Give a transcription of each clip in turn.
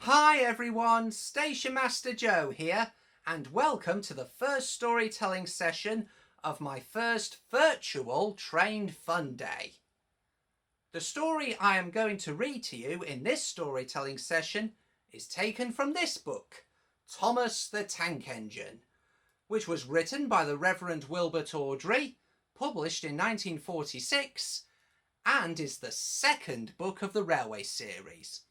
Hi everyone, Station Master Joe here, and welcome to the first storytelling session of my first virtual Trained Fun Day. The story I am going to read to you in this storytelling session is taken from this book, Thomas the Tank Engine, which was written by the Reverend Wilbert Awdry, published in 1946, and is the second book of the Railway series.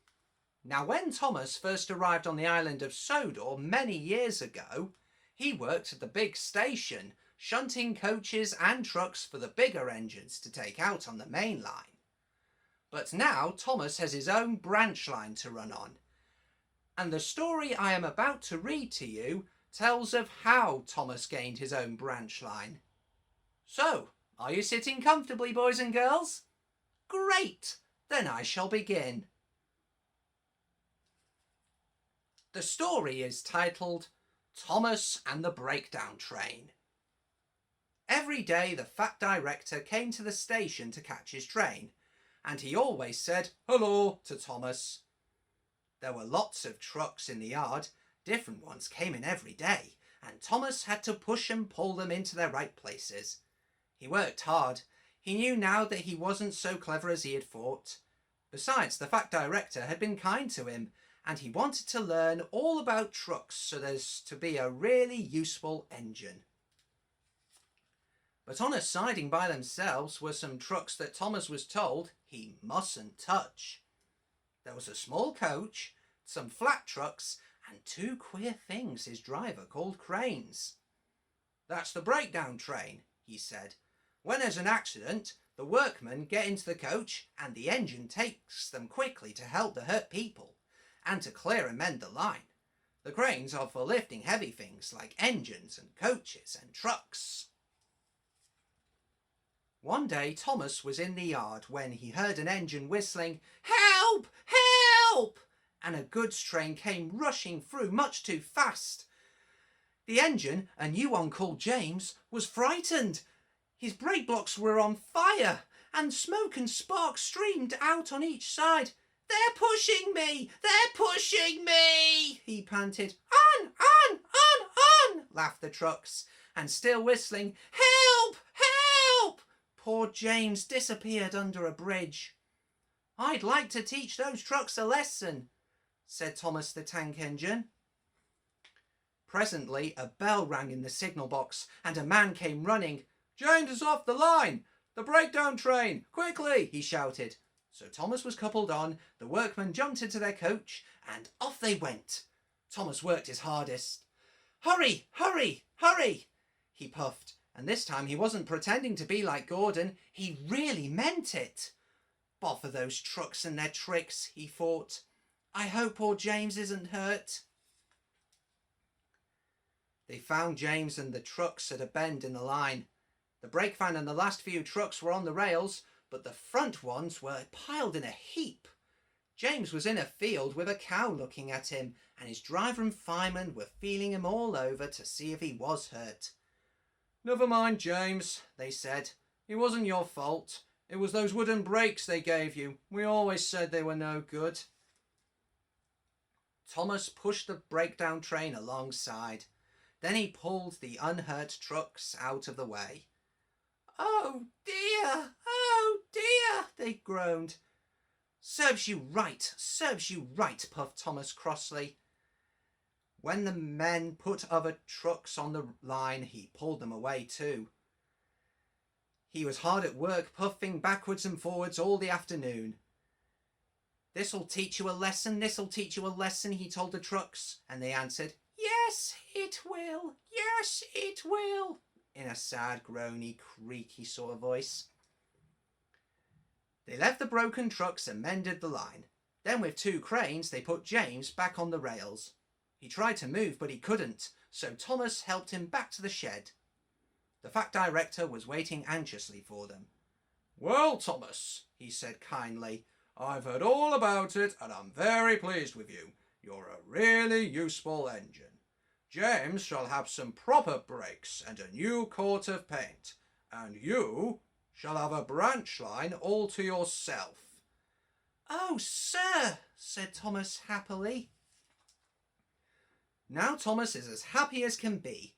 Now, when Thomas first arrived on the island of Sodor many years ago, he worked at the big station, shunting coaches and trucks for the bigger engines to take out on the main line. But now Thomas has his own branch line to run on, and the story I am about to read to you tells of how Thomas gained his own branch line. So, are you sitting comfortably, boys and girls? Great! Then I shall begin. The story is titled Thomas and the Breakdown Train. Every day the fat director came to the station to catch his train, and he always said "Hello" to Thomas. There were lots of trucks in the yard, different ones came in every day, and Thomas had to push and pull them into their right places. He worked hard. He knew now that he wasn't so clever as he had thought. Besides, the fat director had been kind to him, and he wanted to learn all about trucks so as to be a really useful engine. But on a siding by themselves were some trucks that Thomas was told he mustn't touch. There was a small coach, some flat trucks, and two queer things his driver called cranes. "That's the breakdown train," he said. "When there's an accident, the workmen get into the coach and the engine takes them quickly to help the hurt people and to clear and mend the line. The cranes are for lifting heavy things like engines and coaches and trucks." One day Thomas was in the yard when he heard an engine whistling, "Help! Help!" and a goods train came rushing through much too fast. The engine, a new one called James, was frightened. His brake blocks were on fire, and smoke and sparks streamed out on each side. "They're pushing me! They're pushing me!" he panted. "On, on, on, on!" laughed the trucks, and still whistling, "Help! Help!" Poor James disappeared under a bridge. "I'd like to teach those trucks a lesson," said Thomas the Tank Engine. Presently a bell rang in the signal box, and a man came running. "James is off the line! The breakdown train! Quickly!" he shouted. So Thomas was coupled on, the workmen jumped into their coach, and off they went. Thomas worked his hardest. "Hurry, hurry, hurry!" he puffed, and this time he wasn't pretending to be like Gordon, he really meant it. "Bother those trucks and their tricks," he thought. "I hope poor James isn't hurt." They found James and the trucks at a bend in the line. The brake van and the last few trucks were on the rails, but the front ones were piled in a heap. James was in a field with a cow looking at him, and his driver and fireman were feeling him all over to see if he was hurt. "Never mind, James," they said. "It wasn't your fault. It was those wooden brakes they gave you. We always said they were no good." Thomas pushed the breakdown train alongside. Then he pulled the unhurt trucks out of the way. "Oh dear, oh dear," they groaned. Serves you right, puffed Thomas crossly. When the men put other trucks on the line, he pulled them away too. He was hard at work, puffing backwards and forwards all the afternoon. "This'll teach you a lesson, this'll teach you a lesson," he told the trucks, and they answered, "Yes, it will, yes, it will," in a sad, groany, creaky sort of voice. They left the broken trucks and mended the line. Then with two cranes they put James back on the rails. He tried to move, but he couldn't, so Thomas helped him back to the shed. The fat director was waiting anxiously for them. "Well, Thomas," he said kindly, "I've heard all about it and I'm very pleased with you. You're a really useful engine. James shall have some proper brakes and a new coat of paint, and you shall have a branch line all to yourself." "Oh, sir," said Thomas happily. Now Thomas is as happy as can be.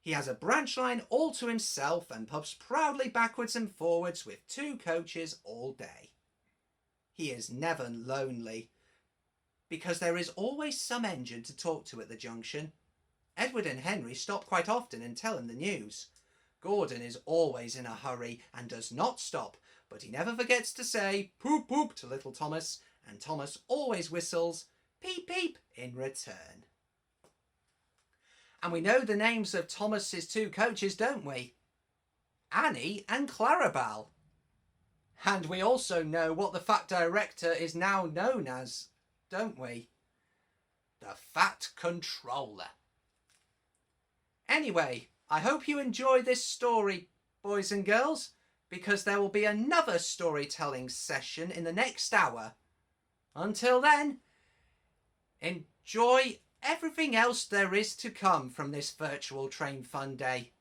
He has a branch line all to himself and puffs proudly backwards and forwards with 2 coaches all day. He is never lonely, because there is always some engine to talk to at the junction. Edward and Henry stop quite often and tell him the news. Gordon is always in a hurry and does not stop, but he never forgets to say poop poop to little Thomas, and Thomas always whistles peep peep in return. And we know the names of Thomas's 2 coaches, don't we? Annie and Clarabelle. And we also know what the Fat Director is now known as, don't we? The Fat Controller. Anyway, I hope you enjoy this story, boys and girls, because there will be another storytelling session in the next hour. Until then, enjoy everything else there is to come from this virtual Train Fun Day.